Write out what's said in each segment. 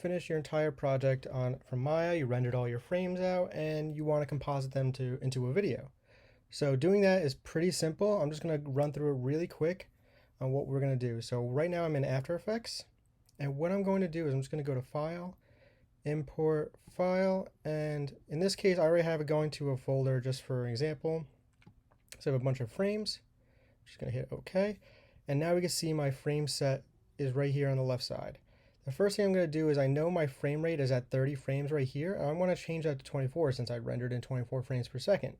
finish your entire project from Maya, you rendered all your frames out, and you want to composite them into a video. So doing that is pretty simple. I'm just going to run through it really quick on what we're going to do. So right now I'm in After Effects, and what I'm going to do is I'm just going to go to File, Import File, and in this case I already have it going to a folder just for example. So I have a bunch of frames. I'm just going to hit OK, and now we can see my frame set is right here on the left side. The first thing I'm going to do is I know my frame rate is at 30 frames right here, and I want to change that to 24 since I rendered in 24 frames per second.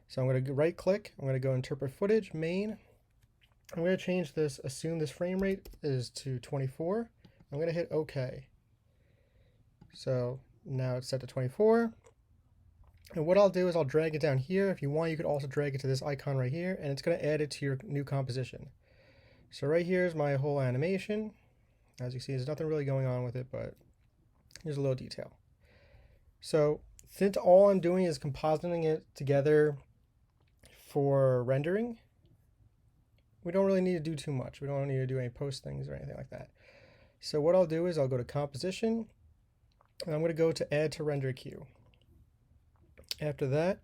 So I'm going to right click, I'm going to go interpret footage, main. I'm going to change this, assume this frame rate is to 24. I'm going to hit OK. So now it's set to 24. And what I'll do is I'll drag it down here. If you want, you could also drag it to this icon right here, and it's going to add it to your new composition. So right here is my whole animation. As you see, there's nothing really going on with it, but here's a little detail. So since all I'm doing is compositing it together for rendering, we don't really need to do too much. We don't need to do any post things or anything like that. So what I'll do is I'll go to Composition, and I'm going to go to Add to Render Queue. After that,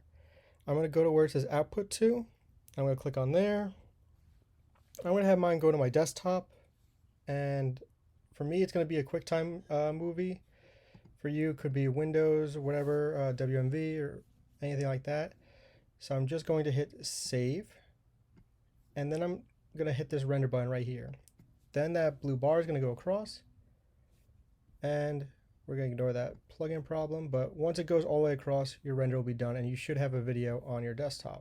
I'm going to go to where it says Output To. I'm going to click on there. I'm going to have mine go to my desktop, and for me it's going to be a QuickTime movie. For you, it could be Windows or whatever, WMV or anything like that. So I'm just going to hit Save, and then I'm going to hit this render button right here. Then that blue bar is going to go across, and we're going to ignore that plugin problem, but once it goes all the way across, your render will be done and you should have a video on your desktop.